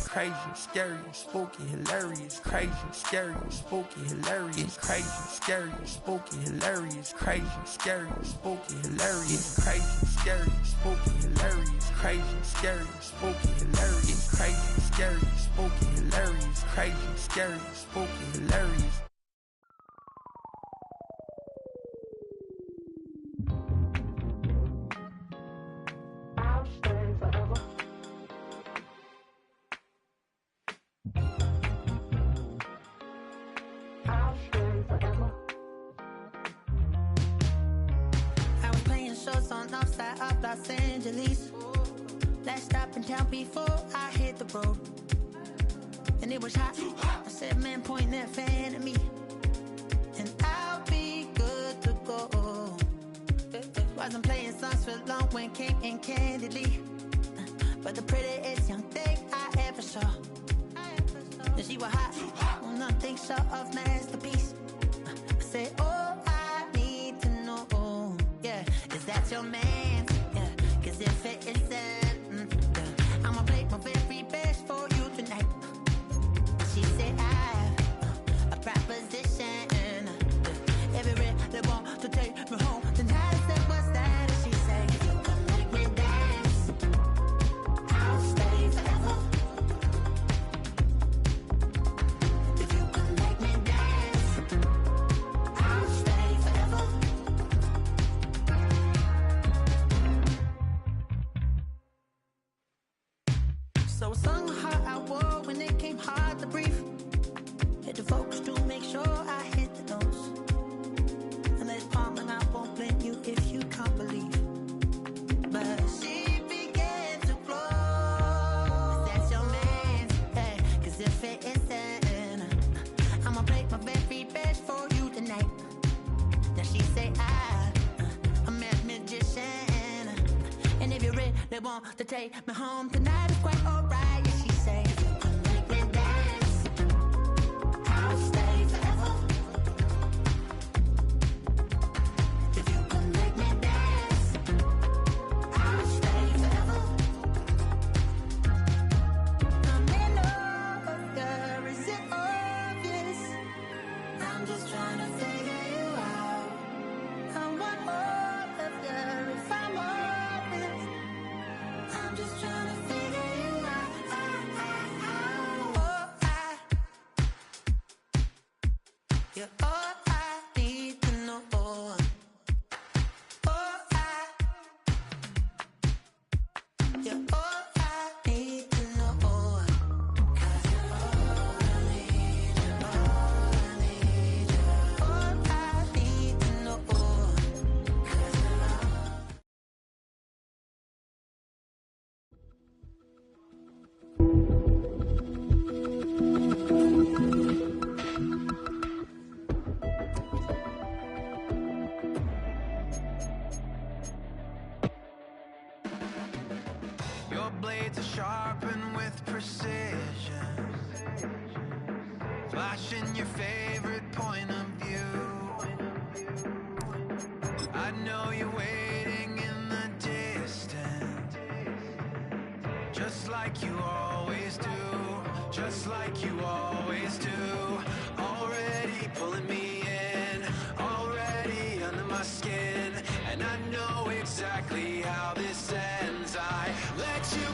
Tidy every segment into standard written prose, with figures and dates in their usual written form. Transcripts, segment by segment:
crazy, scary, spooky, hilarious, crazy, scary, spooky, hilarious, crazy, scary, spooky, hilarious, crazy, scary, spooky, hilarious, crazy, scary, spooky, hilarious, crazy, scary, spooky, hilarious, crazy, scary, spooky, hilarious, crazy, scary, spooky, hilarious. Los Angeles. Last stop in town before I hit the road. And it was hot. I said, man, point that fan at me, and I'll be good to go. Wasn't playing songs for long when came in candidly, but the prettiest young thing I ever saw. And she was hot. Nothing short of masterpiece. I said, oh, I need to know, yeah, is that your man? Yeah, cause if it isn't, yeah, I'ma play my very best for you tonight. She said, I have a proposition. Every really want to take me home tonight. I said, what's that? And she said, if you can make me dance, I'll stay forever. If you can make me dance, I'll stay forever. So I sung how I wore when it came hard to breathe. Hit the focus to make sure I hit the notes. And there's palm and I won't blame you if you can't believe. But she began to flow. That's your man, hey, cause if it isn't, I'ma play my very best for you tonight. Now she say I'm a magician, and if you really want to take me home tonight, it's quite alright. Yeah, she say, if you can make me dance, I'll stay forever. If you can make me dance, I'll stay forever. I'm in love, is it obvious? I'm just trying to figure you out. I want all of you if I'm honest. I'm just trying to figure you out. You're all I need to know. You're all I need to know. 'Cause you're all I need, you're all I need, you're all I need to know. 'Cause you're all. Your blades are sharpened with precision, flashing your favorite point of view. I know you're waiting in the distance, just like you always do, just like you always do. Already pulling me in, already under my skin, and I know exactly how this ends. I let you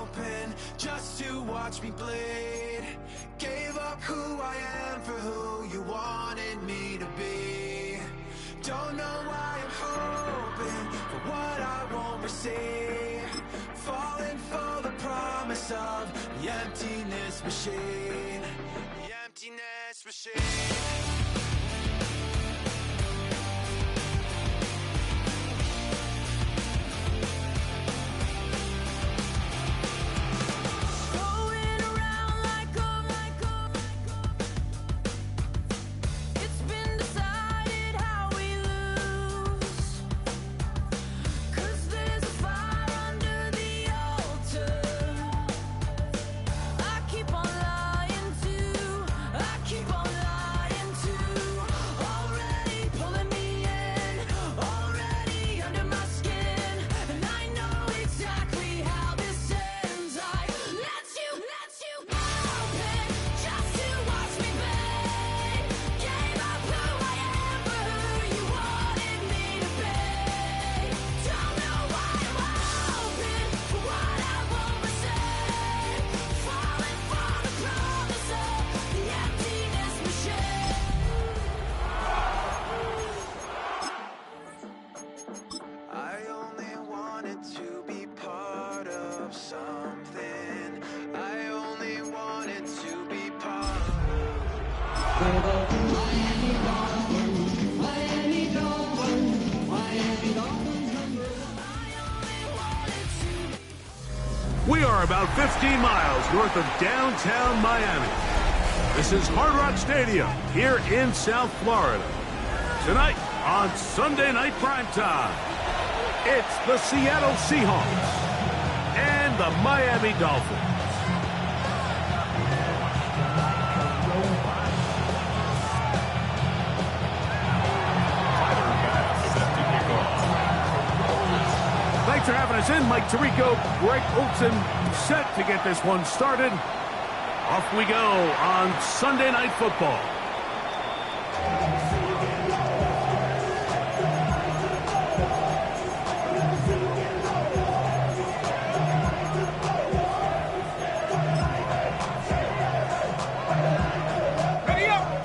open just to watch me bleed. Gave up who I am for who you wanted me to be. Don't know why I'm hoping for what I won't receive. Falling for the promise of the emptiness machine. The emptiness machine. Going around like it's been decided how we lose. 'Cause there's a fire under the altar. I keep on lying to, I keep on lying to. We are about 15 miles north of downtown Miami. This is Hard Rock Stadium here in South Florida. Tonight on Sunday Night Primetime, it's the Seattle Seahawks and the Miami Dolphins. Thanks for having us in. Mike Tirico, Greg Olson, set to get this one started. Off we go on Sunday Night Football.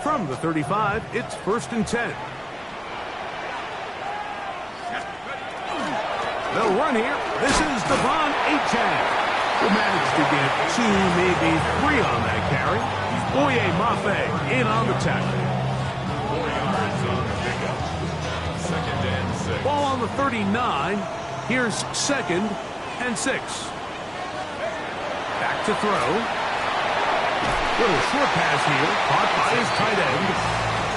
From the 35, it's 1st and 10. They'll run here. This is Devon Achane, who managed to get 2, maybe 3 on that carry. Boye Mafe in on the tackle. Ball on the 39. Here's 2nd and 6. Back to throw. Little short pass here, caught by his tight end.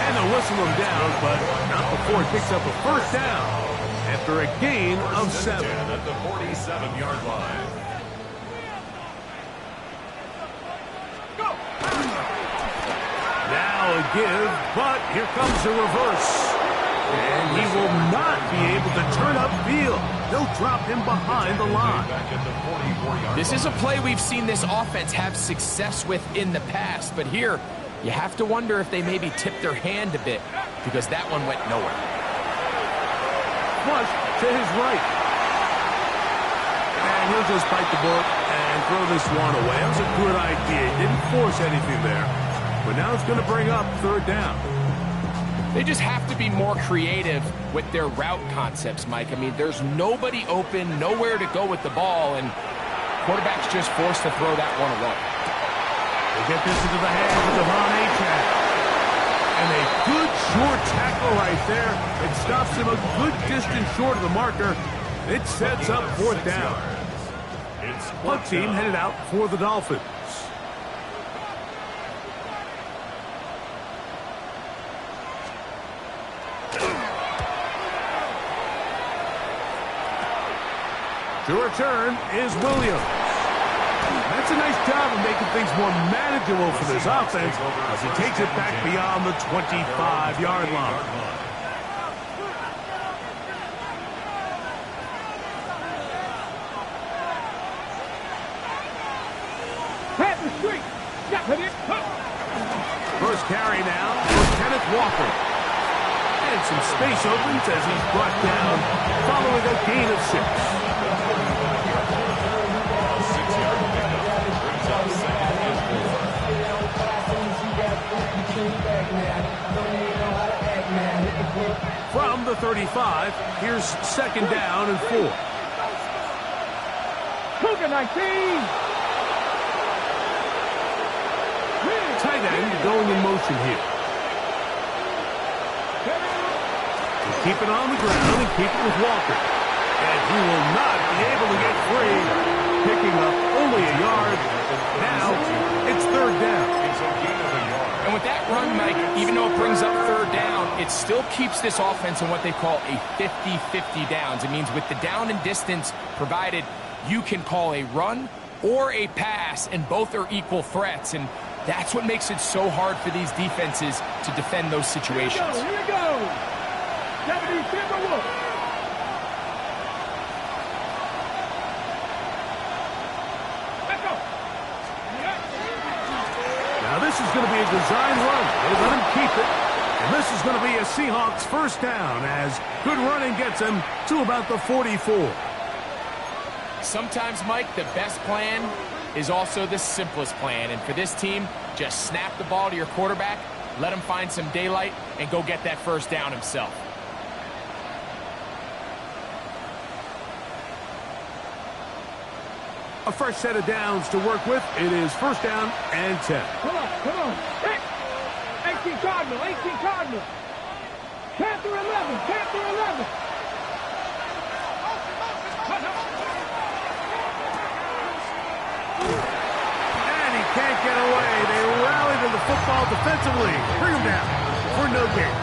And they'll whistle him down, but not before he picks up a 1st down. After a gain of 7. At the 47-yard line. Now a give, but here comes a reverse. And he will not be able to turn upfield. They'll drop him behind the line. This is a play we've seen this offense have success with in the past, but here you have to wonder if they maybe tipped their hand a bit because that one went nowhere. Flush to his right. And he'll just bite the bullet and throw this one away. That was a good idea. He didn't force anything there. But now it's going to bring up 3rd down. They just have to be more creative with their route concepts, Mike. I mean, there's nobody open, nowhere to go with the ball, and quarterback's just forced to throw that one away. They get this into the hands of Devon Achane. And a good short tackle right there. It stops him a good distance short of the marker. It sets up 4th down. Punt team headed out for the Dolphins. To return is Williams. That's a nice job of making things more manageable for this offense as he takes it back beyond the 25-yard line. First carry now for Kenneth Walker. And some space opens as he's brought down following a gain of 6. From the 35, here's 2nd down and 4. Cougar 19. Tight end going in motion here. We'll keep it on the ground and keep it with Walker. And he will not be able to get free. Picking up only a yard. Now it's 3rd down. And with that run, Mike, even though it brings up 3rd down, it still keeps this offense in what they call a 50-50 downs. It means with the down and distance provided, you can call a run or a pass, and both are equal threats. And that's what makes it so hard for these defenses to defend those situations. Here we go. Deputy Timberwolf. Now this is going to be a design run. They let him keep it. And this is going to be a Seahawks 1st down as good running gets him to about the 44. Sometimes, Mike, the best plan is also the simplest plan. And for this team, just snap the ball to your quarterback, let him find some daylight, and go get that 1st down himself. A fresh set of downs to work with. It is 1st down and 10. Come on. Hey, 18 Cardinal, 18 Cardinal. Panther 11, Panther 11. And he can't get away. They rally to the football defensively. Bring him down for no gain.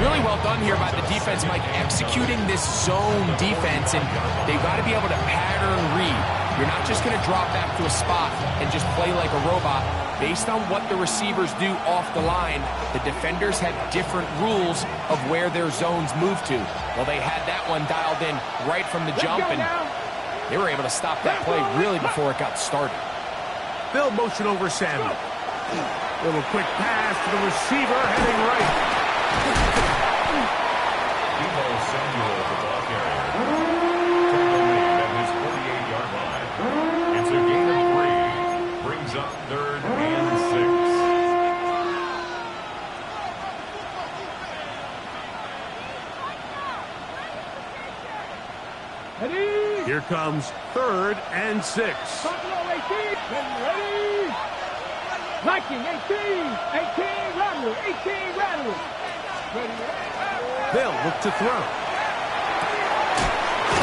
Really well done here by the defense, Mike, executing this zone defense, and they've got to be able to pattern read. You're not just going to drop back to a spot and just play like a robot. Based on what the receivers do off the line, the defenders have different rules of where their zones move to. Well, they had that one dialed in right from the jump, and they were able to stop that play really before it got started. They'll motion over Samuel. Little quick pass to the receiver, heading right. Samuel, the ball carrier, took the lead at his 48-yard line. It's a gain of 3. Brings up 3rd and 6. Ready? Here comes 3rd and 6. Buffalo 18, ready? Viking 18, 18 Rattler, 18 Rattler. Ready? They'll look to throw.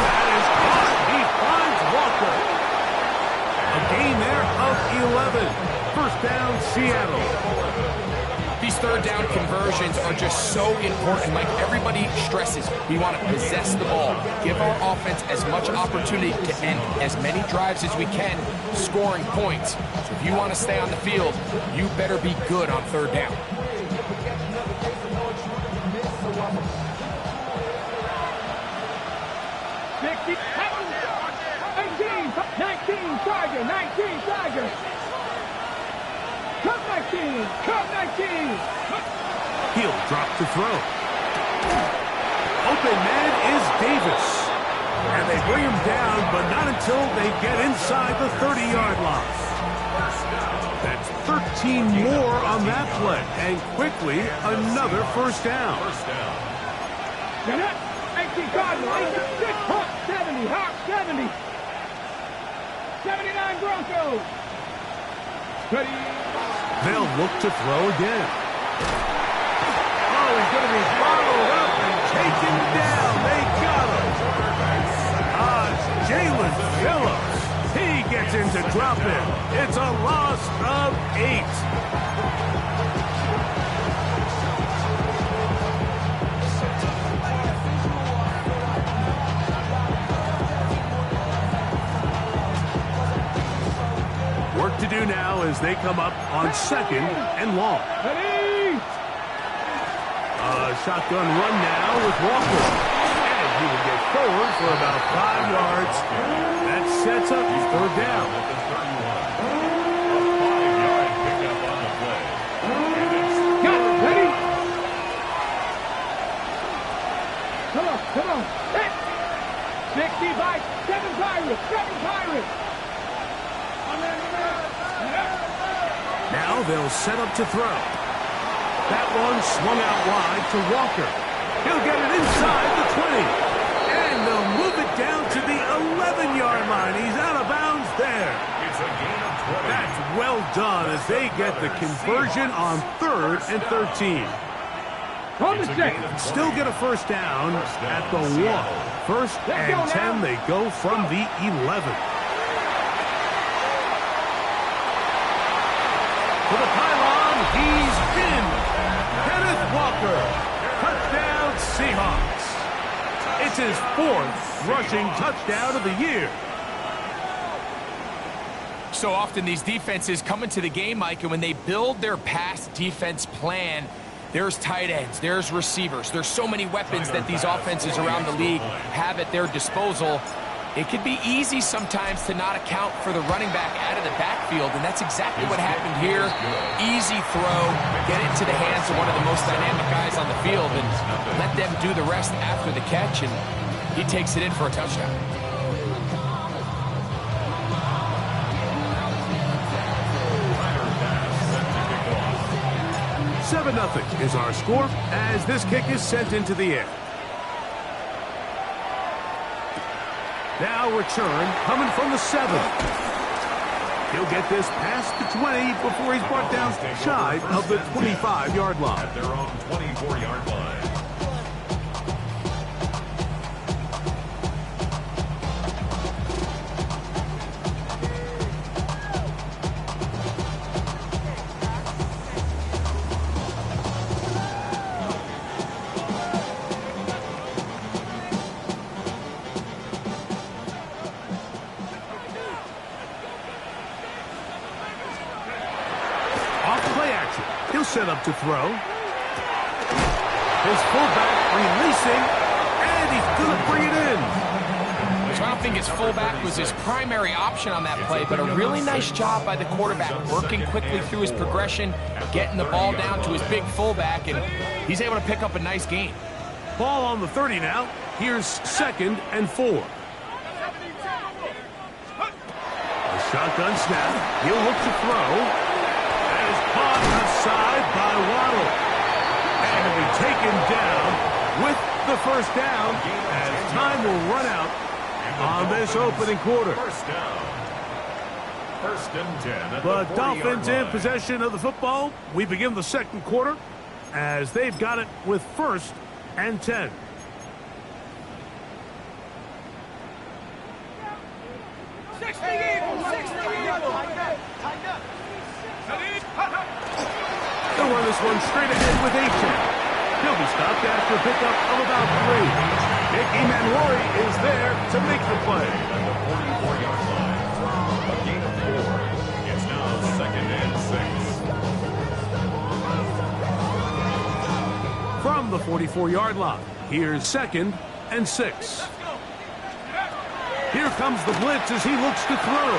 That is caught. He finds Walker. A gain there of 11. First down, Seattle. These third down conversions are just so important. Like everybody stresses, we want to possess the ball, give our offense as much opportunity to end as many drives as we can, scoring points. So if you want to stay on the field, you better be good on third down. 18, 19 Tiger, 19 Tiger. Come 19, come 19. He'll drop to throw. Open man is Davis. And they bring him down, but not until they get inside the 30-yard line. That's 13 more on that play. And quickly, another first down. Get up. 18 Cardinal, 86 Hawk 70, Hawk 70. 79 Broncos. Ready. They'll look to throw again. Oh, he's going to be followed up and taken down. They got him. Jalen Phillips. He gets in to drop it. It's a loss of 8. Work to do now as they come up on 2nd and long. Ready. Shotgun run now with Walker. And he will get forward for about 5 yards. That sets up 3rd down. A 5-yard pickup on the play. Got it. Ready. Come on. Hit. 65, 7 Pirates, 7 Pirates. Now they'll set up to throw. That one swung out wide to Walker. He'll get it inside the 20. And they'll move it down to the 11-yard line. He's out of bounds there. It's a gain of 20. That's well done as they get the conversion on 3rd and 13. On the check. Still get a first down at the 1. 1st and 10, they go from the 11. To the pylon, he's in. Kenneth Walker. Touchdown, Seahawks. It's his 4th rushing touchdown of the year. So often these defenses come into the game, Mike, and when they build their pass defense plan, there's tight ends, there's receivers, there's so many weapons that these offenses around the league have at their disposal. It can be easy sometimes to not account for the running back out of the backfield, and that's exactly what happened here. Easy throw, get it to the hands of one of the most dynamic guys on the field, and let them do the rest after the catch, and he takes it in for a touchdown. 7-0 is our score as this kick is sent into the air. Now return coming from the 7. He'll get this past the 20 before he's brought down shy of the 25-yard line. At their own 24-yard line. Set up to throw. His fullback releasing, and he's going to bring it in. So I don't think his fullback was his primary option on that play, but a really nice job by the quarterback working quickly through his progression, getting the ball down to his big fullback, and he's able to pick up a nice gain. Ball on the 30 now. Here's 2nd and 4. A shotgun snap. He'll look to throw. Caught aside by Waddle. And will be taken down with the first down as time will run out on this opening quarter. First down. 1st and 10. The Dolphins in possession of the football. We begin the second quarter as they've got it with 1st and 10. They'll run this one straight ahead with Achane. He'll be stopped after a pickup of about 3. Nick Emanuori is there to make the play. At the 44-yard line. A gain of 4. It's now 2nd and 6. From the 44-yard line, here's 2nd and 6. Here comes the blitz as he looks to throw.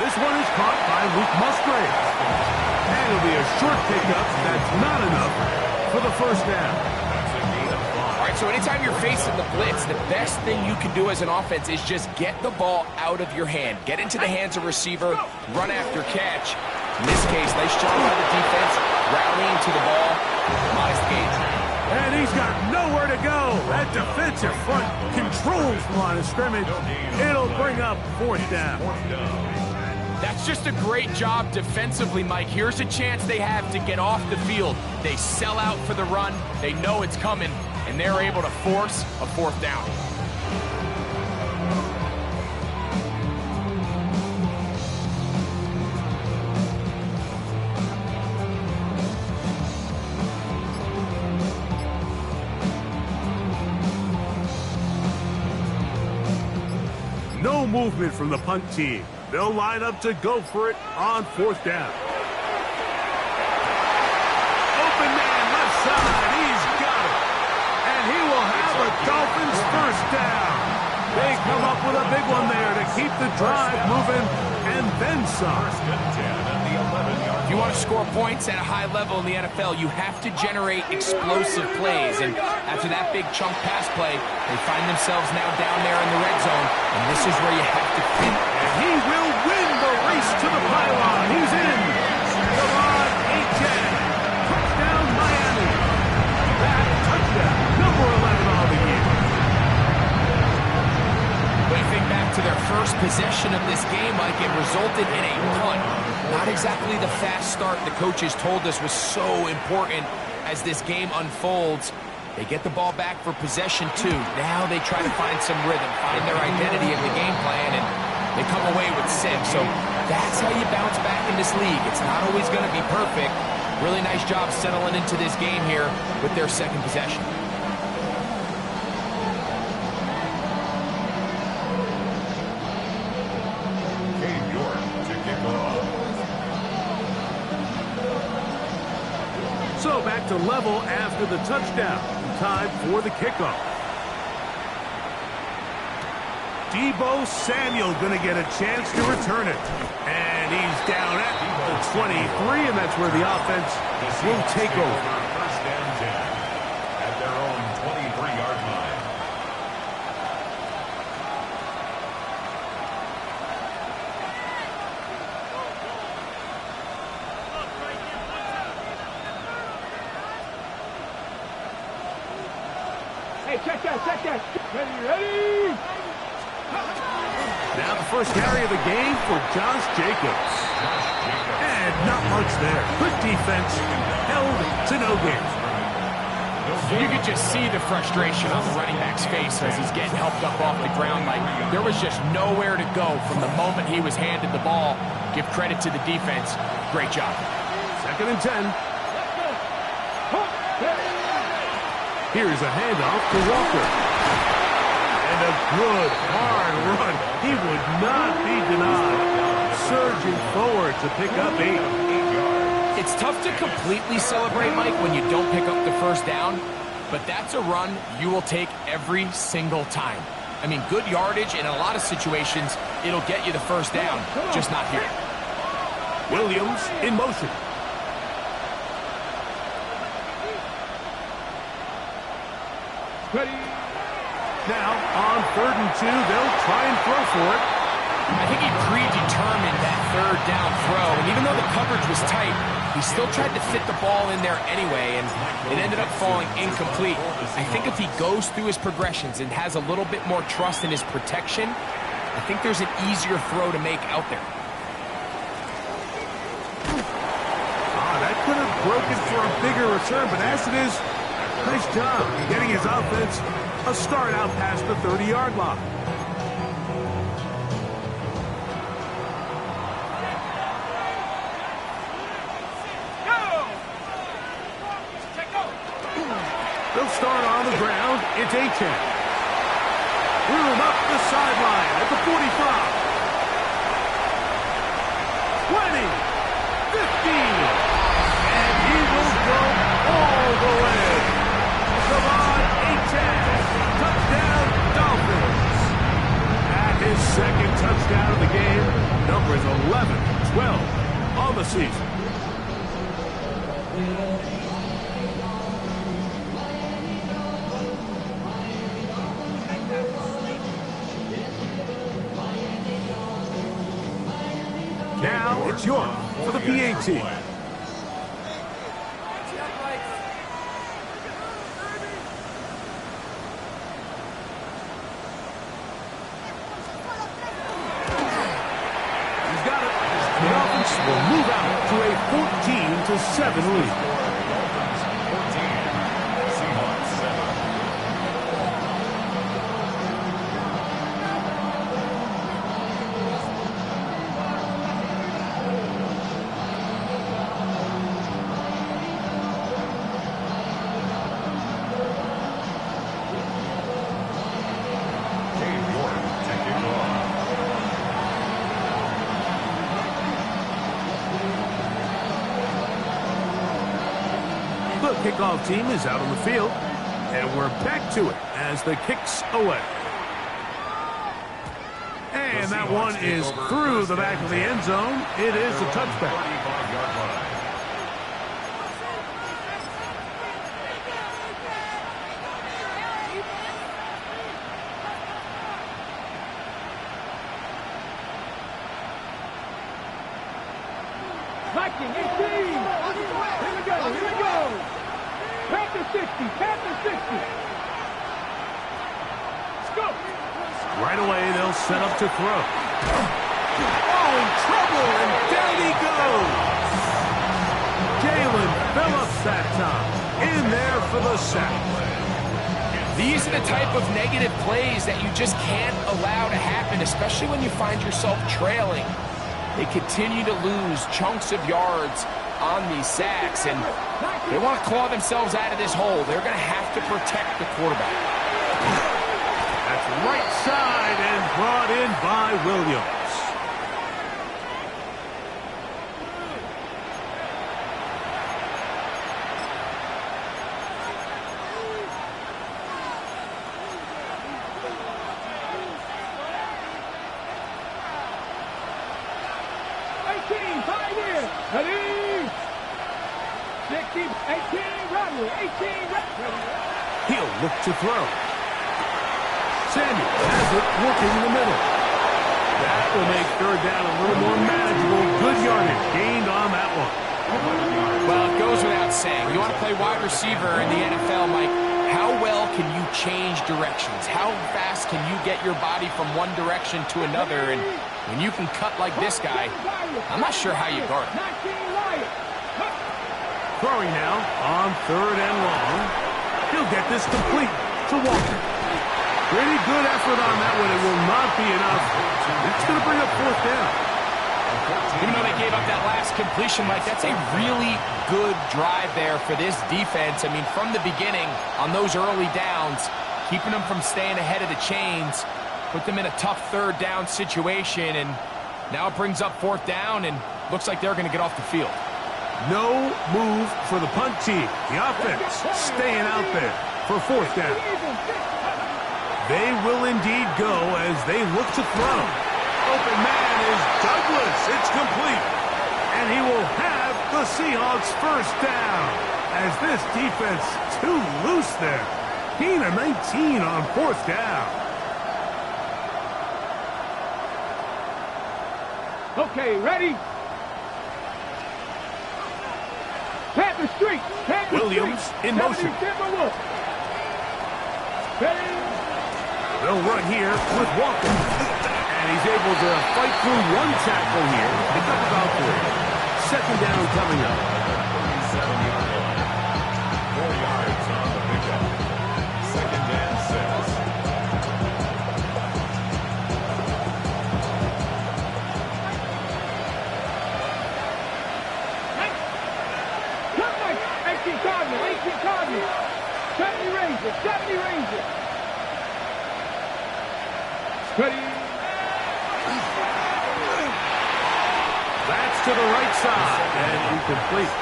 This one is caught by Luke Musgrave. And it'll be a short pickup. That's not enough for the first down. All right, so anytime you're facing the blitz, the best thing you can do as an offense is just get the ball out of your hand. Get into the hands of receiver, run after catch. In this case, nice job by the defense, rallying to the ball. Modest gains. And he's got nowhere to go. That defensive front controls the line of scrimmage. It'll bring up 4th down. That's just a great job defensively, Mike. Here's a chance they have to get off the field. They sell out for the run. They know it's coming, and they're able to force a 4th down. No movement from the punt team. They'll line up to go for it on 4th down. Open man left side. He's got it. And he will have a Dolphins 1st down. They come up with a big one there to keep the drive moving and then some. If you want to score points at a high level in the NFL, you have to generate explosive plays. And after that big chunk pass play, they find themselves now down there in the red zone. And this is where you have to fit. He will win the race to the pylon. He's in. Devon Achane. Touchdown, Miami. That touchdown, number 11 on the year. When you think back to their first possession of this game, Mike, it resulted in a punt. Not exactly the fast start the coaches told us was so important as this game unfolds. They get the ball back for possession 2. Now they try to find some rhythm, find their identity in the game plan, and they come away with 6. So that's how you bounce back in this league. It's not always going to be perfect. Really nice job settling into this game here with their 2nd possession. So back to level after the touchdown. Time for the kickoff. Deebo Samuel going to get a chance to return it. And he's down at the 23, and that's where the offense will take over. 1st and 10 at their own 23-yard line. Hey, check that. Ready? Now the first carry of the game for Josh Jacobs. And not much there. Good defense. Held to no gain. You could just see the frustration on the running back's face as he's getting helped up off the ground. Like, there was just nowhere to go from the moment he was handed the ball. Give credit to the defense. Great job. 2nd and 10. Here's a handoff to Walker. And a good, hard run. He would not be denied. Surging forward to pick up 8. It's tough to completely celebrate, Mike, when you don't pick up the first down, but that's a run you will take every single time. I mean, good yardage, and in a lot of situations, it'll get you the first down, just not here. Williams in motion. Ready. Now, on 3rd and 2, they'll try and throw for it. I think he predetermined that 3rd down throw, and even though the coverage was tight, he still tried to fit the ball in there anyway, and it ended up falling incomplete. I think if he goes through his progressions and has a little bit more trust in his protection, I think there's an easier throw to make out there. That could have broken for a bigger return, but as it is, nice job getting his offense a start out past the 30-yard line. They'll start on the ground. It's Achane. Room up the sideline at the 45. 20. 15. And he will go all the way. Come on, Achane. Touchdown, Dolphins. At his 2nd touchdown of the game, numbers 11, 12 on the season. Now it's York for the PAT. He's got it. The Dolphins will move out to a 14-7 lead. The kickoff team is out on the field, and we're back to it as the kick's away. And that one is through the back of the end zone. It is a touchback. Viking 18. Here we go. Here we go. Panther 60. Panther 60. Let's go. Right away, they'll set up to throw. Oh, in trouble, and down he goes. Jalen Phillips that time. In there for the sack. These are the type of negative plays that you just can't allow to happen, especially when you find yourself trailing. They continue to lose chunks of yards on these sacks, and they want to claw themselves out of this hole. They're going to have to protect the quarterback. That's right side and brought in by Williams. Ready? 60, 18, Rodney, 18, ready. He'll look to throw. Samuel has it working in the middle. That will make third down a little more manageable. Good yardage gained on that one. Well, it goes without saying. You want to play wide receiver in the NFL, Mike, how well can you change directions? How fast can you get your body from one direction to another? And when you can cut like this guy, I'm not sure how you guard him. Throwing now on 3rd and long. He'll get this complete to Walker. Pretty good effort on that one. It will not be enough. It's going to bring up 4th down. Even though they gave up that last completion, Mike, that's a really good drive there for this defense. I mean, from the beginning, on those early downs, keeping them from staying ahead of the chains, put them in a tough 3rd down situation, and now it brings up 4th down, and looks like they're going to get off the field. No move for the punt team. The offense staying out there for 4th down. They will indeed go as they look to throw. Open man is Douglas. It's complete. And he will have the Seahawks 1st down as this defense too loose there. Gain of 19 on 4th down. Okay, ready? Panther Street. Panther Williams Street. in motion. They'll run here with Walker. And he's able to fight through one tackle here. Pick up about 3. 2nd down coming up. 7-yard line. 4 yards on the pickup. 2nd and 6. Cardinal. 70 Ranger. 70 Ranger. Ready. That's to the right side and incomplete.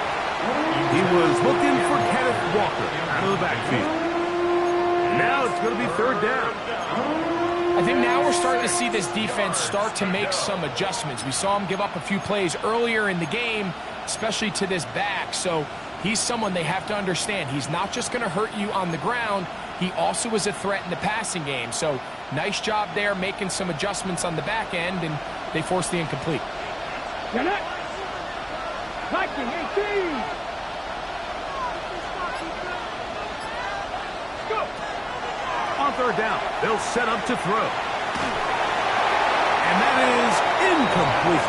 He was looking for Kenneth Walker out of the backfield. Now it's going to be 3rd down. I think now we're starting to see this defense start to make some adjustments. We saw him give up a few plays earlier in the game, especially to this back. So he's someone they have to understand. He's not just going to hurt you on the ground. He also is a threat in the passing game. So nice job there making some adjustments on the back end, and they forced the incomplete. You're not. Liking 18. Go. On 3rd down, they'll set up to throw. And that is incomplete.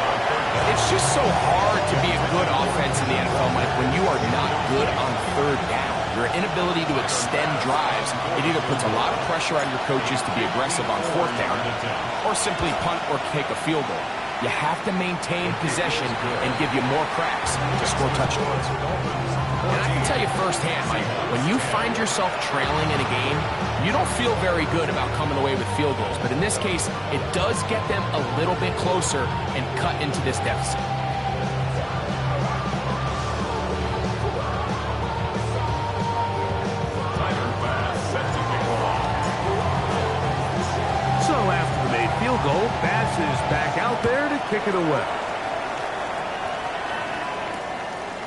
It's just so hard to be a good offense in the NFL, Mike, when you are not good on 3rd down. Your inability to extend drives, it either puts a lot of pressure on your coaches to be aggressive on 4th down or simply punt or kick a field goal. You have to maintain possession and give you more cracks to score touchdowns. And I can tell you firsthand, Mike, when you find yourself trailing in a game, you don't feel very good about coming away with field goals. But in this case, it does get them a little bit closer and cut into this deficit. So after the made field goal, Bass is back out there to kick it away.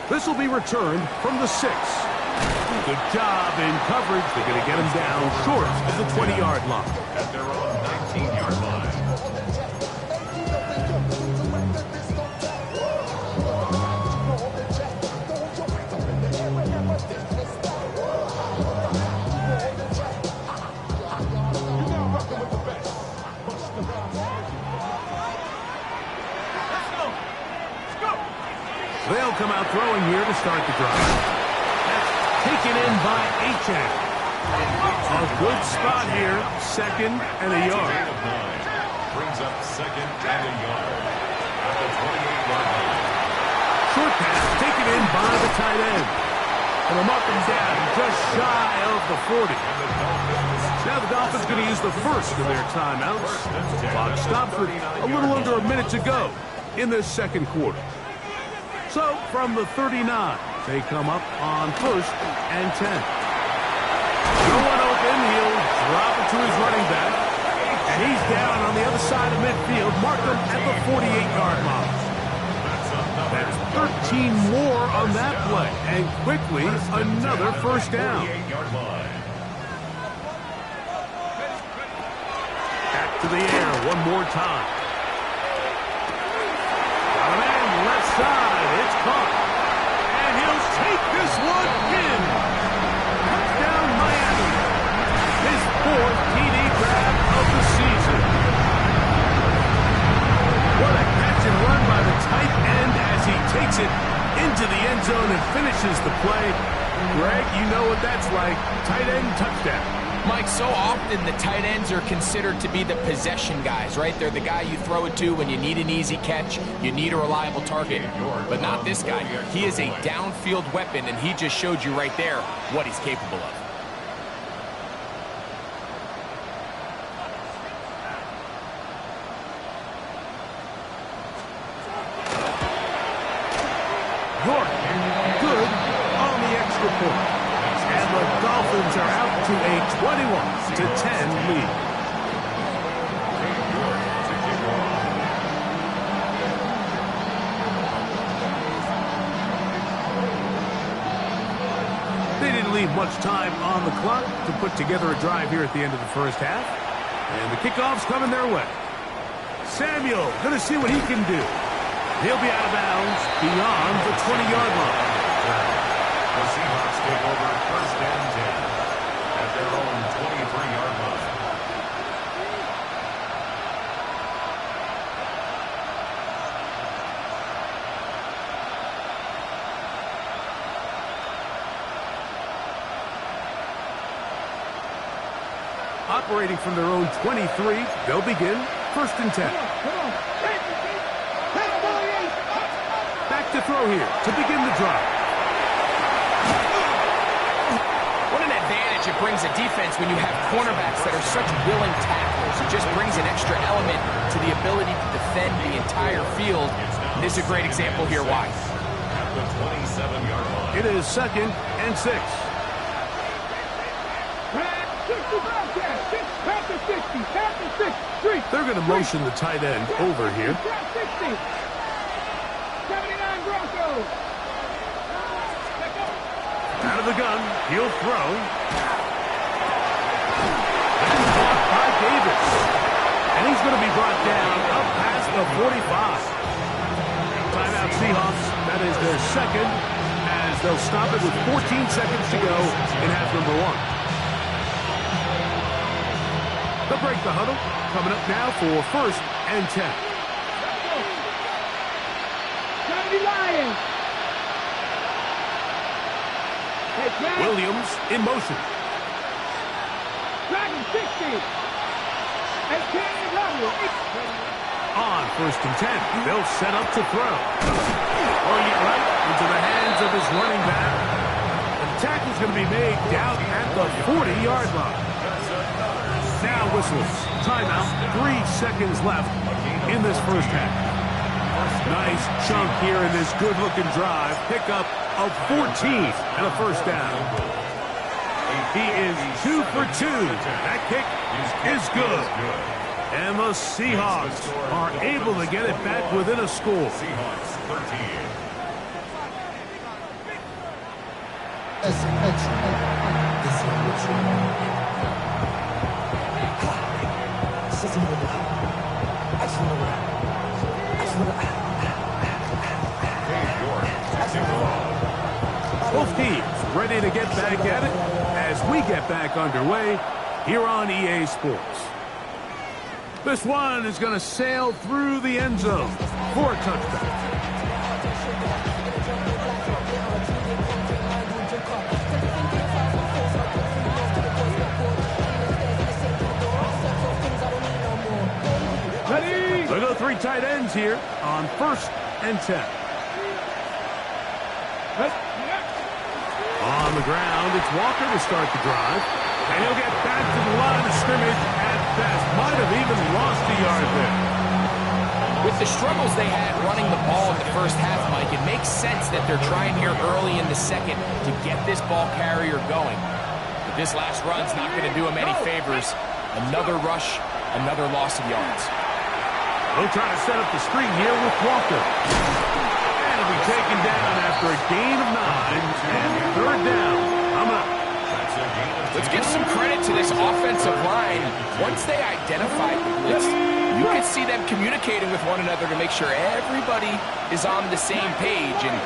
This will be returned from the 6. Good job in coverage. They're going to get him down short of the 20-yard line. At their own 19-yard line. They'll come out throwing here to start the drive. That's taken in by Achane. A good spot here, 2nd and a yard. Brings up 2nd and a yard. At the 28-yard line. Short pass taken in by the tight end. And I'm up and down just shy of the 40. Now the Dolphins going to use the first of their timeouts. Clock stopped with a little under a minute to go in this 2nd quarter. So, from the 39, they come up on 1st and 10. No one open. He'll drop it to his running back. And he's down on the other side of midfield. Mark him at the 48-yard mark. That's 13 more on that play. And quickly, another 1st down. Back to the air one more time. Got a man left side. It's caught. And he'll take this one in. Touchdown, Miami. Gets it into the end zone and finishes the play. Greg, you know what that's like. Tight end touchdown. Mike, so often the tight ends are considered to be the possession guys, right? They're the guy you throw it to when you need an easy catch, you need a reliable target. But not this guy. He is a downfield weapon, and he just showed you right there what he's capable of. York, good on the extra point. And the Dolphins are out to a 21-10 lead. They didn't leave much time on the clock to put together a drive here at the end of the first half. And the kickoff's coming their way. Samuel going to see what he can do. He'll be out of bounds beyond the 20-yard line. The Seahawks take over first and 10 at their own 23-yard line. Operating from their own 23, they'll begin first and 10. Back to throw here to begin the drive. What an advantage it brings a defense when you have cornerbacks that are such willing tacklers. It just brings an extra element to the ability to defend the entire field. And this is a great example here why. At the 27-yard line. It is second and 6. They're going to motion the tight end over here. 79 Broncos. Out of the gun, he'll throw. And blocked by Davis. And he's going to be brought down up past the 45. Timeout Seahawks. That is their second, as they'll stop it with 14 seconds to go in half number 1. They'll break the huddle. Coming up now for first and 10. Lions. Williams in motion. Dragon 60. On first and 10. They'll set up to throw. Oh, yeah, right into the hands of his running back. The tackle's going to be made down at the 40-yard line. Now whistles. Timeout. 3 seconds left in this first half. Nice chunk here in this good-looking drive. Pickup of 14 and a first down. He is 2 for 2. That kick is good. And the Seahawks are able to get it back within a score. Seahawks 13. Both teams ready to get back at it as we get back underway here on EA Sports. This one is going to sail through the end zone for a touchdown. Look at the 3 tight ends here on first and 10. On the ground, it's Walker to start the drive. And he'll get back to the line of scrimmage at best. Might have even lost a yard there. With the struggles they had running the ball in the first half, Mike, it makes sense that they're trying here early in the second to get this ball carrier going. But this last run's not going to do him any favors. Another rush, another loss of yards. They'll try to set up the screen here with Walker. And he'll be taken down after a gain of 9 and third down. Coming up. Let's give some credit to this offensive line. Once they identified the blitz, you could see them communicating with one another to make sure everybody is on the same page. And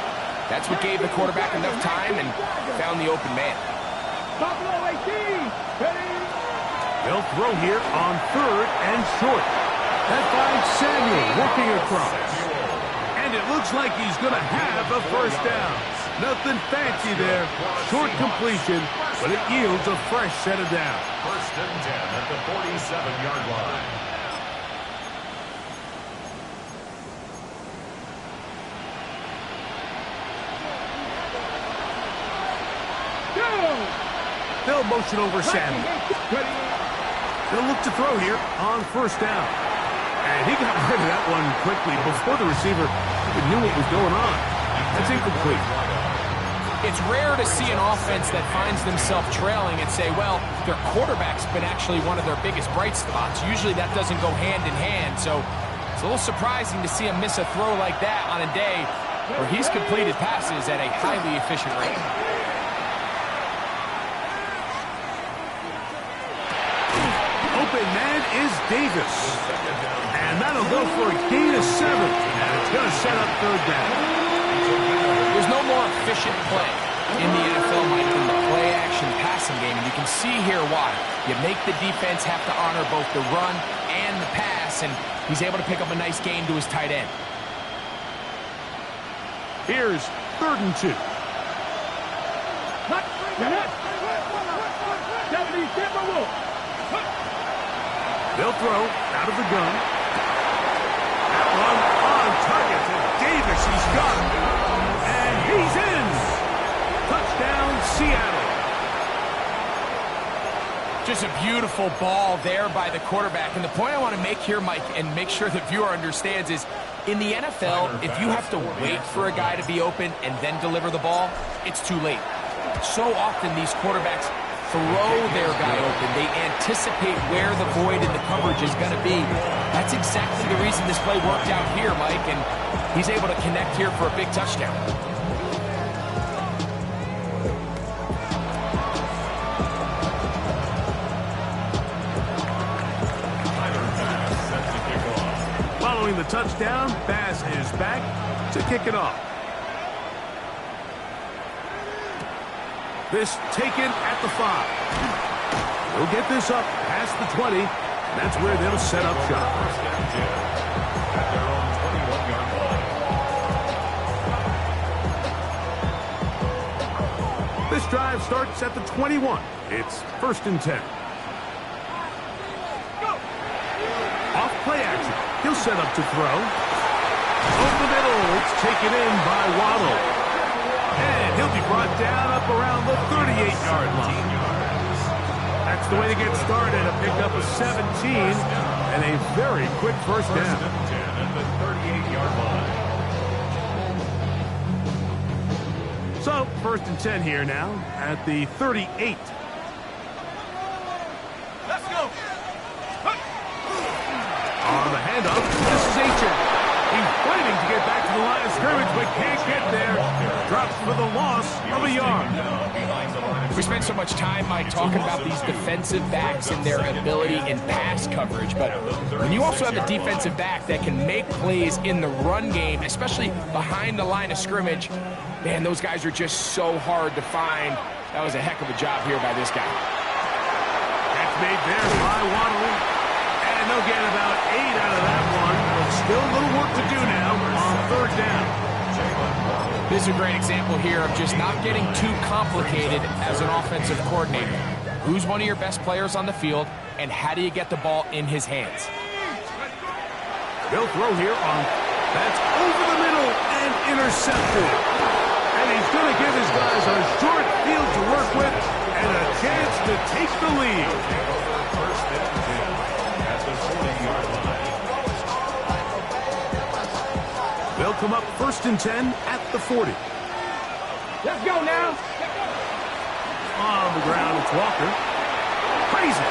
that's what gave the quarterback enough time and found the open man. They'll throw here on third and short. That finds Samuel working across. And And it looks like he's going to have a first down. Nothing fancy there. Short completion, but it yields a fresh set of downs. First and 10 at the 47-yard line. They'll motion over Samuel. They'll look to throw here on first down. And he got rid of that one quickly before the receiver even knew what was going on. That's incomplete. It's rare to see an offense that finds themselves trailing and say, well, their quarterback's been actually one of their biggest bright spots. Usually that doesn't go hand in hand, so it's a little surprising to see him miss a throw like that on a day where he's completed passes at a highly efficient rate. Open man is Davis. And that'll go for a gain of 7. And it's going to set up third down. There's no more efficient play in the NFL, Mike, than the play-action passing game. And you can see here why. You make the defense have to honor both the run and the pass, and he's able to pick up a nice gain to his tight end. Here's 3rd and 2. They'll throw out of the gun. That one on target to Davis. He's got it. And he's in. Touchdown, Seattle. Just a beautiful ball there by the quarterback. And the point I want to make here, Mike, and make sure the viewer understands is, in the NFL, if you have to wait for a guy to be open and then deliver the ball, it's too late. So often these quarterbacks throw their guy open. They anticipate where the void in the coverage is going to be. That's exactly the reason this play worked out here, Mike, and he's able to connect here for a big touchdown. Following the touchdown, Bass is back to kick it off. This taken at the 5. They'll get this up past the 20. And that's where they'll set up shop. First and 10 at their own 21-yard line. This drive starts at the 21. It's 1st and 10. Off play action. He'll set up to throw. Over the middle. It's taken in by Waddle. And he'll be brought down up around the 38-yard line. That's the way to get started. A pickup of 17 and a very quick first down. First and 10 at the 38-yard line. So, 1st and 10 here now at the 38. Let's go. On the handoff, this is H.A. He's fighting to get back to the line of scrimmage, but can't get there. Drops for the loss of a yard. We spent so much time, Mike, talking about these defensive backs and their ability in pass coverage, but when you also have a defensive back that can make plays in the run game, especially behind the line of scrimmage, man, those guys are just so hard to find. That was a heck of a job here by this guy. That's made there by Waddle. And they'll get about 8 out of that one, but still a little work to do now on 3rd down. This is a great example here of just not getting too complicated as an offensive coordinator. Who's one of your best players on the field, and how do you get the ball in his hands? They'll throw here on. That's over the middle and intercepted. And he's going to give his guys a short field to work with and a chance to take the lead. First and 10 at the 40-yard line. They'll come up 1st and 10 at the 40. Let's go now. On the ground, it's Walker. Crazy.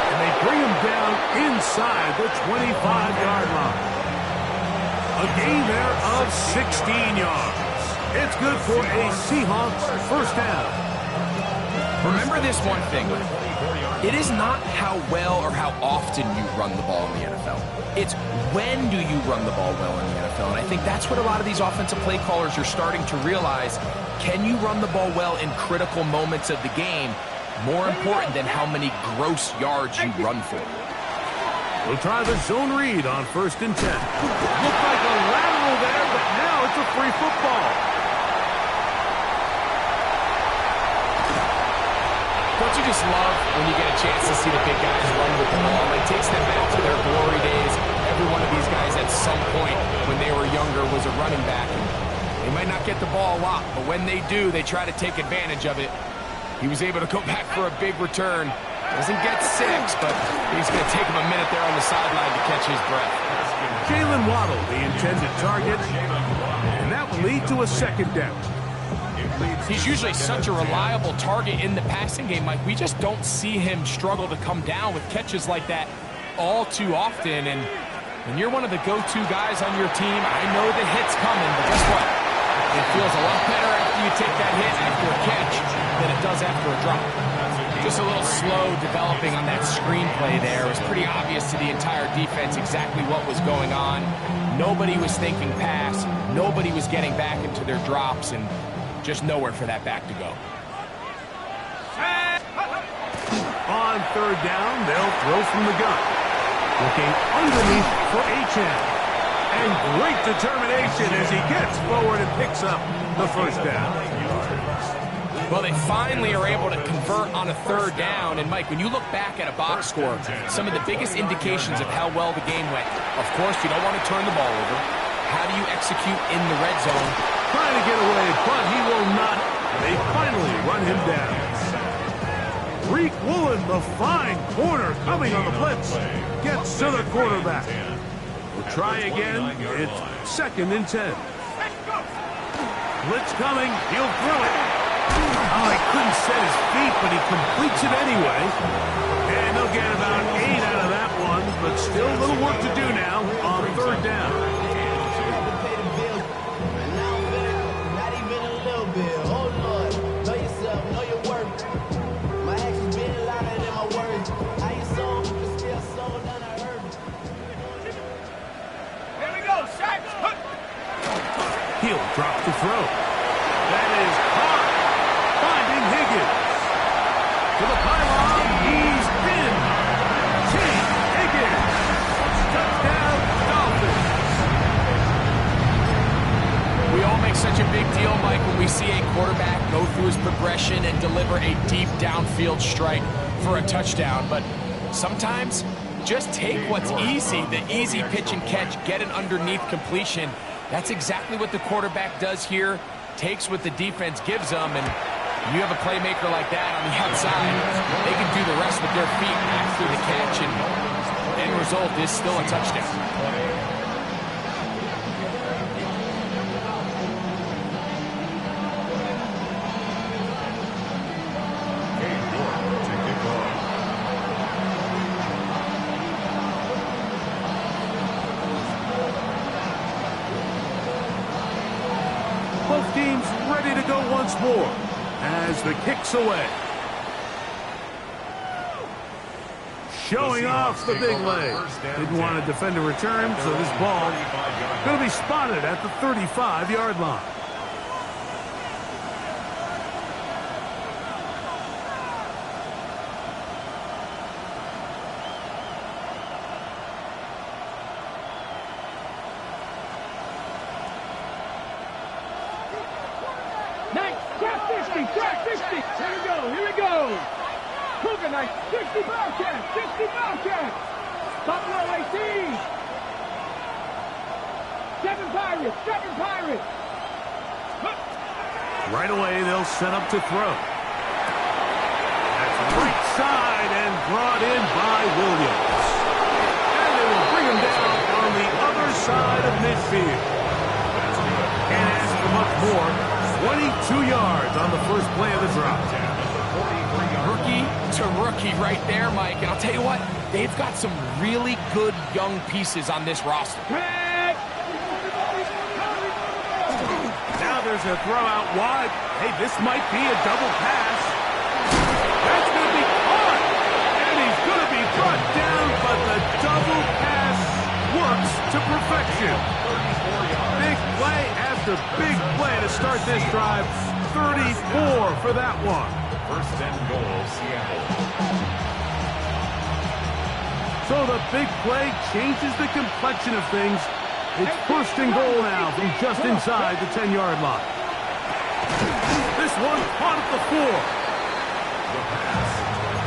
And they bring him down inside the 25-yard line. A gain there of 16 yards. It's good for a Seahawks first down. Remember this one thing. It is not how well or how often you run the ball in the NFL. It's when do you run the ball well in the NFL. And I think that's what a lot of these offensive play callers are starting to realize. Can you run the ball well in critical moments of the game? More important than how many gross yards you run for. We'll try the zone read on 1st and 10. Looked like a lateral there, but just love when you get a chance to see the big guys run with the ball. It takes them back to their glory days. Every one of these guys at some point when they were younger was a running back. They might not get the ball a lot, but when they do, they try to take advantage of it. He was able to go back for a big return. Doesn't get 6, but he's going to take him a minute there on the sideline to catch his breath. Jalen Waddle, the intended target, and that will lead to a second down. He's usually such a reliable target in the passing game, Mike. We just don't see him struggle to come down with catches like that all too often. And when you're one of the go-to guys on your team, I know the hit's coming, but guess what? It feels a lot better after you take that hit after a catch than it does after a drop. Just a little slow developing on that screenplay there. It was pretty obvious to the entire defense exactly what was going on. Nobody was thinking pass. Nobody was getting back into their drops, and just nowhere for that back to go. On third down, they'll throw from the gun. Looking underneath for Achane. And great determination as he gets forward and picks up the first down. Well, they finally are able to convert on a third down. And, Mike, when you look back at a box score, some of the biggest indications of how well the game went, of course, you don't want to turn the ball over. How do you execute in the red zone? Trying to get away, but he will not. They finally run him down. Reek Woolen, the fine corner, coming on the blitz. Gets to the quarterback. We'll try again. It's 2nd and 10. Blitz coming. He'll throw it. Oh, he couldn't set his feet, but he completes it anyway. And they'll get about 8 out of that one, but still a little work to do now on third down. He'll drop the throw. That is hard. Finding Higgins. To the pylon. He's in. T. Higgins. Touchdown, Dolphins. We all make such a big deal, Mike, when we see a quarterback go through his progression and deliver a deep downfield strike for a touchdown. But sometimes just take what's easy, the easy pitch and catch, get an underneath completion. That's exactly what the quarterback does here, takes what the defense gives them, and you have a playmaker like that on the outside, they can do the rest with their feet after the catch, and the end result is still a touchdown. Both teams ready to go once more as the kick's away. Showing off the big leg. Didn't want to defend a return, so this ball going to be spotted at the 35-yard line. Here we go. Cougar night, 60 Bobcats, 60 Bobcats. Buffalo 18. 7 Pirates, 7 Pirates. Right away, they'll set up to throw. That's right side and brought in by Williams. And they will bring him down on the other side of midfield. Can't ask for much more. 22 yards on the first play of the drop. Rookie to rookie right there, Mike. And I'll tell you what, they've got some really good young pieces on this roster. Now there's a throw out wide. Hey, this might be a double pass. That's going to be caught. And he's going to be brought down, but the double pass works to perfection. Big play after big play to start this drive. 34 for that one. First and goal, Seattle. So the big play changes the complexion of things. It's first and goal now from just inside the 10-yard line. This one caught at the 4. the pass.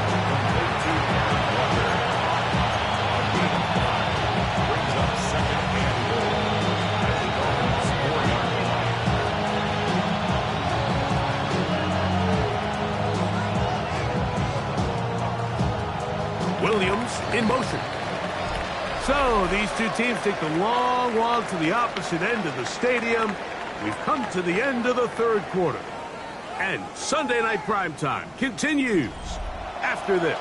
Complete to Aaron Walker. A gain of 5. Brings up second and goal at the Dolphins' 4-yard line. Williams in motion. So these two teams take the long walk to the opposite end of the stadium. We've come to the end of the third quarter. And Sunday Night Primetime continues after this.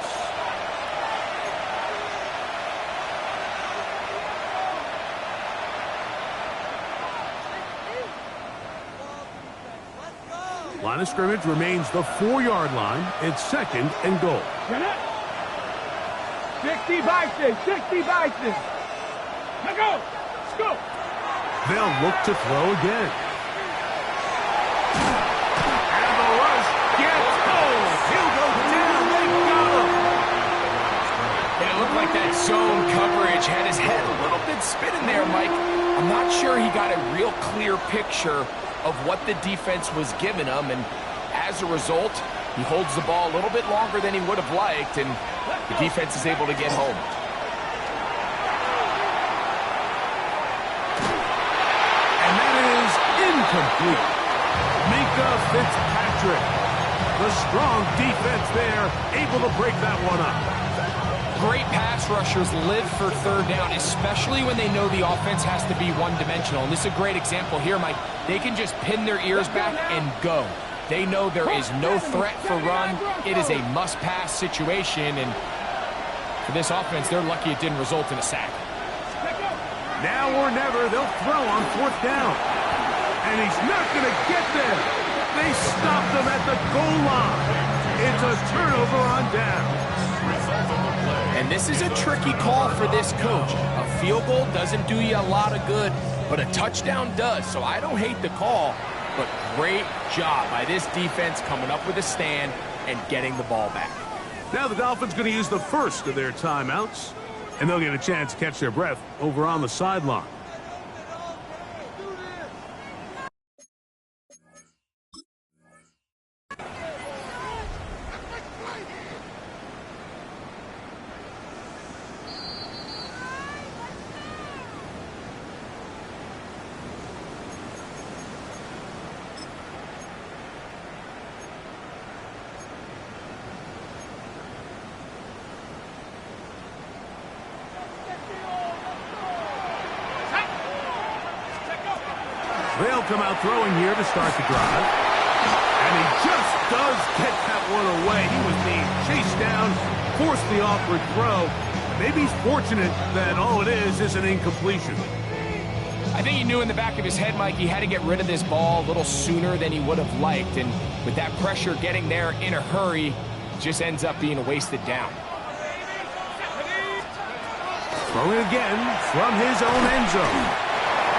Line of scrimmage remains the 4-yard line. It's second and goal. 60 Bison, 60 Bison. Let's go. Let's go. They'll look to throw again. And the rush gets home. He'll go down. They got him. And it looked like that zone coverage had his head a little bit spinning there, Mike. I'm not sure he got a real clear picture of what the defense was giving him, and as a result, he holds the ball a little bit longer than he would have liked, and the defense is able to get home. And that is incomplete. Minka Fitzpatrick. The strong defense there, able to break that one up. Great pass rushers live for third down, especially when they know the offense has to be one-dimensional. And this is a great example here, Mike. They can just pin their ears back and go. They know there is no threat for run. It is a must-pass situation, and for this offense, they're lucky it didn't result in a sack. Now or never, they'll throw on fourth down. And he's not going to get there. They stopped him at the goal line. It's a turnover on down. And this is a tricky call for this coach. A field goal doesn't do you a lot of good, but a touchdown does. So I don't hate the call, but great job by this defense coming up with a stand and getting the ball back. Now the Dolphins going to use the first of their timeouts, and they'll get a chance to catch their breath over on the sideline. They'll come out throwing here to start the drive. And he just does get that one away. He was being chased down, forced the awkward throw. Maybe he's fortunate that all it is an incompletion. I think he knew in the back of his head, Mike, he had to get rid of this ball a little sooner than he would have liked. And with that pressure getting there in a hurry, it just ends up being a wasted down. Throwing again from his own end zone.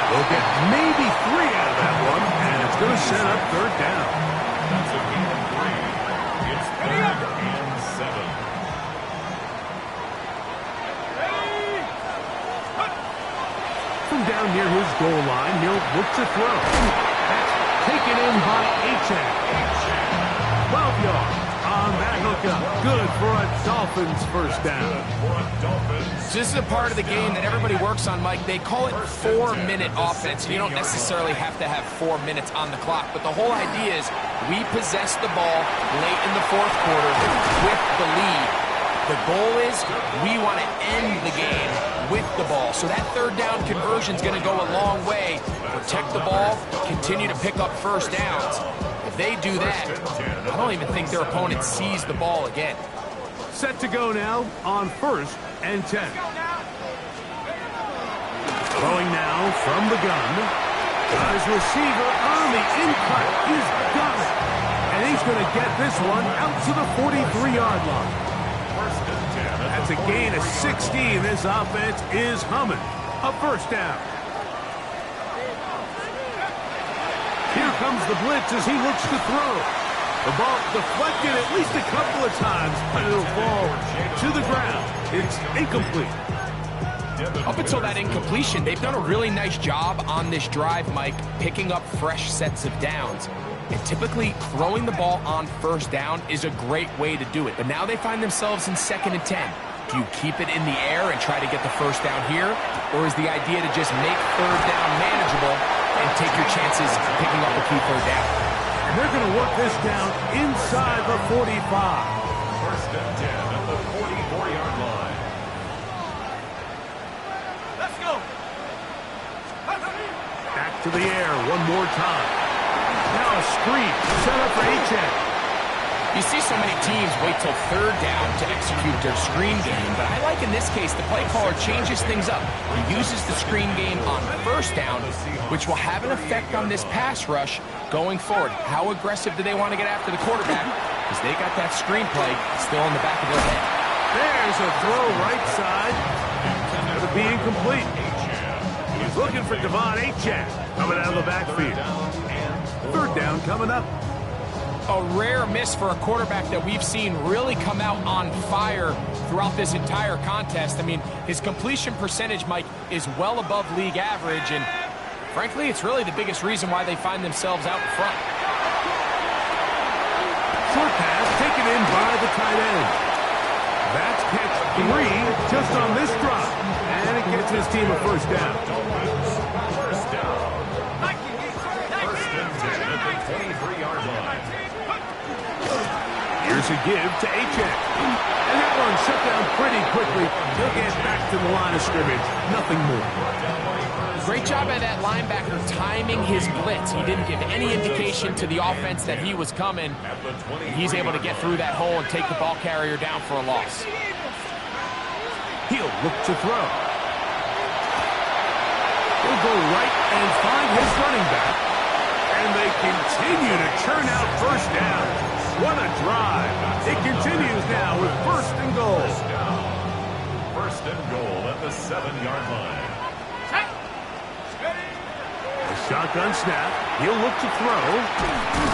They'll get maybe 3 out of that one, and it's going to set up third down. That's a gain of 3. It's 3rd and 7. From down near his goal line, he'll look to throw. That's taken in by Achan. 12 yards on that hookup. Good for a Dolphins first down. So this is a part of the game that everybody works on, Mike. They call it 4-minute offense. You don't necessarily have to have 4 minutes on the clock, but the whole idea is we possess the ball late in the fourth quarter with the lead. The goal is we want to end the game with the ball. So that third down conversion is going to go a long way. Protect the ball, continue to pick up first downs. If they do that, I don't even think their opponent sees the ball again. Set to go now on 1st and 10. Throwing now from the gun. Got his receiver on the in-cut. He's got it. And he's going to get this one out to the 43-yard line. That's a gain of 16. This offense is humming. A first down. Here comes the blitz as he looks to throw. The ball deflected at least a couple of times, but it'll fall to the ground. It's incomplete. Up until that incompletion, they've done a really nice job on this drive, Mike, picking up fresh sets of downs. And typically, throwing the ball on first down is a great way to do it. But now they find themselves in 2nd and 10. Do you keep it in the air and try to get the first down here? Or is the idea to just make third down manageable and take your chances picking up a key third down? And they're going to work this down inside the 45. 1st and 10 at the 44-yard line. Let's go. Back to the air one more time. Now a screen set up for H.N. You see so many teams wait till third down to execute their screen game, but I like in this case the play caller changes things up. He uses the screen game on first down, which will have an effect on this pass rush going forward. How aggressive do they want to get after the quarterback? Because they got that screenplay still in the back of their head. There's a throw right side. It'll be incomplete. He's looking for Devon Achane coming out of the backfield. Third down coming up. A rare miss for a quarterback that we've seen really come out on fire throughout this entire contest. I mean, his completion percentage, Mike, is well above league average, and frankly, it's really the biggest reason why they find themselves out in front. Short pass taken in by the tight end. That's catch 3 just on this drop, and it gets his team a first down. First down. 1st and 10 at the 23-yard line. Here's a give to H.N. And that one shut down pretty quickly. He'll get back to the line of scrimmage. Nothing more. Great job by that linebacker timing his blitz. He didn't give any indication to the offense that he was coming. And he's able to get through that hole and take the ball carrier down for a loss. He'll look to throw. He'll go right and find his running back. And they continue to churn out first down. What a drive. It continues now with 1st and goal. 1st and goal at the 7-yard line. A shotgun snap. He'll look to throw.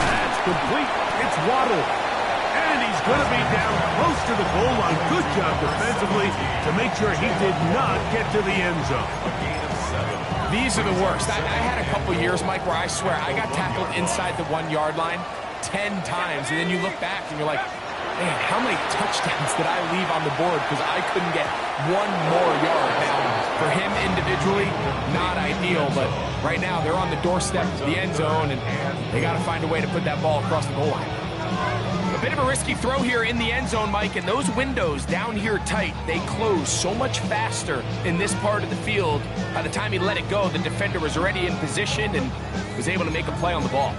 That's complete. It's Waddle. And he's going to be down close to the goal line. Good job defensively to make sure he did not get to the end zone. A gain of 7. These are the worst. I had a couple years, Mike, where I swear I got tackled inside the 1-yard line 10 times, and then you look back and you're like, man, how many touchdowns did I leave on the board because I couldn't get one more yard? Now, for him individually, not ideal, but right now they're on the doorstep of the end zone, and they got to find a way to put that ball across the goal line. A bit of a risky throw here in the end zone, Mike, and those windows down here tight, they close so much faster in this part of the field. By the time he let it go, the defender was already in position and was able to make a play on the ball.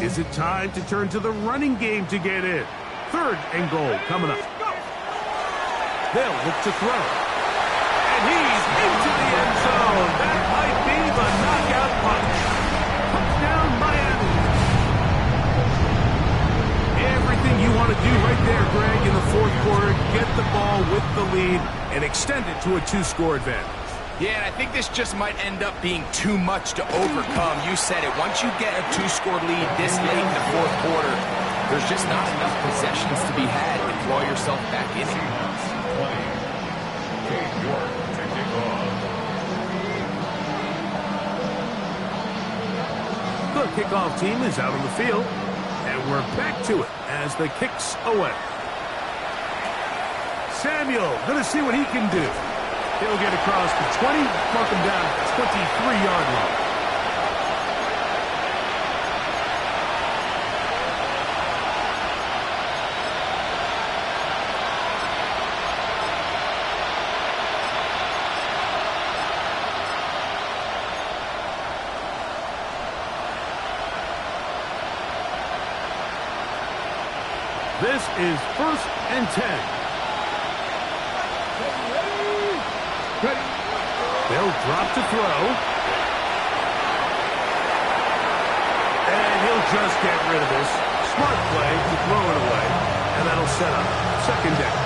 Is it time to turn to the running game to get in? 3rd and goal coming up. They'll look to throw. And he's into the end zone. That might be the knockout punch. Touchdown, Miami. Everything you want to do right there, Greg, in the 4th quarter. Get the ball with the lead and extend it to a 2-score advantage. Yeah, and I think this just might end up being too much to overcome. You said it. Once you get a 2-score lead this late in the 4th quarter, there's just not enough possessions to be had to draw yourself back in it. 20. Cade York to kick off. The kickoff team is out on the field, and we're back to it as the kick's away. Samuel going to see what he can do. He'll get across the 20, mark him down 23-yard line. This is 1st and 10. They'll drop to throw. And he'll just get rid of this. Smart play to throw it away. And that'll set up 2nd down.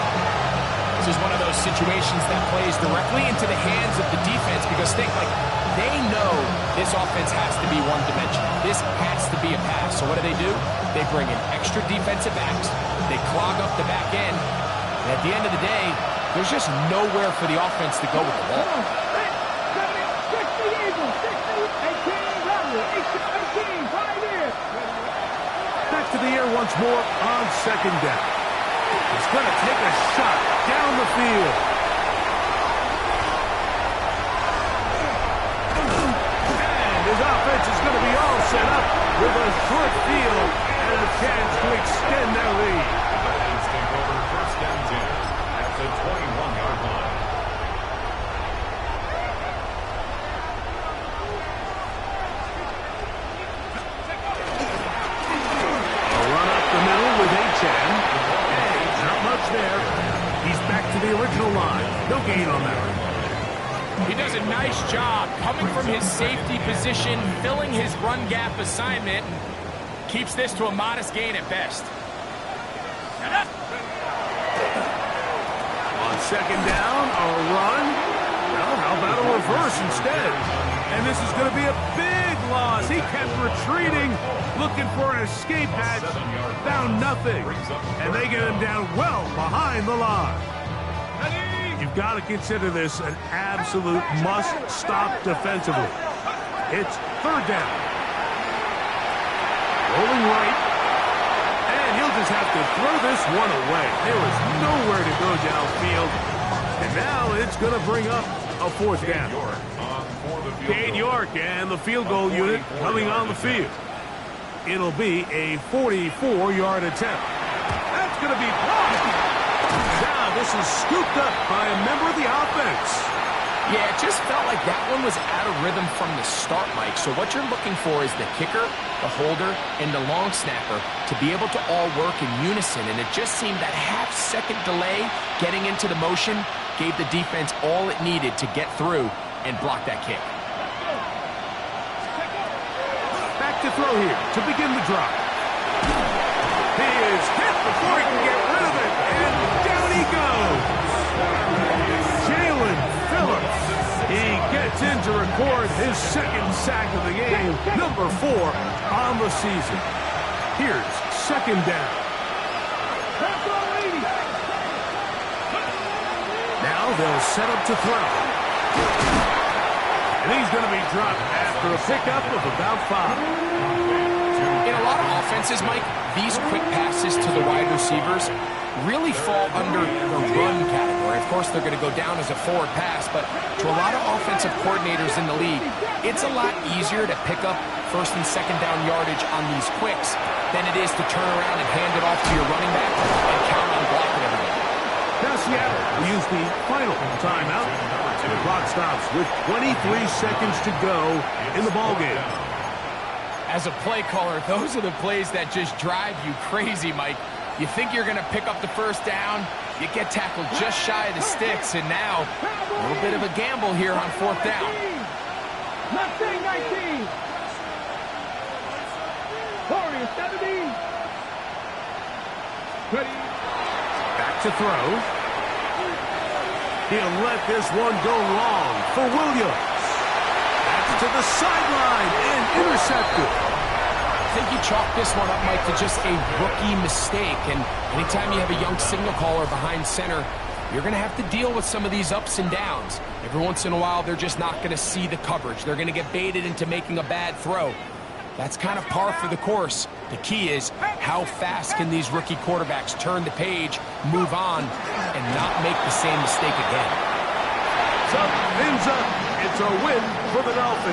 This is one of those situations that plays directly into the hands of the defense because think, like, They know this offense has to be one-dimensional. This has to be a pass. So what do? They bring in extra defensive backs. They clog up the back end. And at the end of the day, there's just nowhere for the offense to go with the ball. 18, Back to the air once more on second down. He's going to take a shot down the field. And his offense is going to be all set up with a short field and a chance to extend their lead. Dolphins take over first and 10 at the 21-yard line. Not much there. He's back to the original line. No gain on that. He does a nice job coming from his safety position, filling his run gap assignment, and keeps this to a modest gain at best. On second down, a run. Well, how about a reverse instead? And this is going to be a big loss. He kept retreating, looking for an escape hatch. Found nothing. And they get him down well behind the line. You've got to consider this an absolute must-stop defensively. It's third down. Rolling right. And he'll just have to throw this one away. There was nowhere to go downfield. And now it's going to bring up a fourth down. Cade York and the field goal unit coming on the field. It'll be a 44-yard attempt. That's going to be blocked. Now this is scooped up by a member of the offense. Yeah, it just felt like that one was out of rhythm from the start, Mike. So what you're looking for is the kicker, the holder, and the long snapper to be able to all work in unison. And it just seemed that half-second delay getting into the motion gave the defense all it needed to get through and block that kick. Back to throw here to begin the drive. He is hit before he can get rid of it, and down he goes. Jalen Phillips. He gets in to record his second sack of the game, number 4 on the season. Here's second down. Now they'll set up to throw. And he's going to be dropped after a pickup of about 5. In a lot of offenses, Mike, these quick passes to the wide receivers really fall under the run category. Of course, they're going to go down as a forward pass, but to a lot of offensive coordinators in the league, it's a lot easier to pick up first and second down yardage on these quicks than it is to turn around and hand it off to your running back and count on blocking everything. Now Seattle will use the final timeout. The clock stops with 23 seconds to go in the ballgame. As a play caller, those are the plays that just drive you crazy, Mike. You think you're going to pick up the first down, you get tackled just shy of the sticks, and now a little bit of a gamble here on fourth down. 19. Warriors 17. Ready. Back to throw. He'll let this one go long for Williams. That's to the sideline and intercepted. I think you chalk this one up, Mike, to just a rookie mistake. And anytime you have a young signal caller behind center, you're going to have to deal with some of these ups and downs. Every once in a while, they're just not going to see the coverage. They're going to get baited into making a bad throw. That's kind of par for the course. The key is how fast can these rookie quarterbacks turn the page, move on, and not make the same mistake again. So, ends up, it's a win for the Dolphins.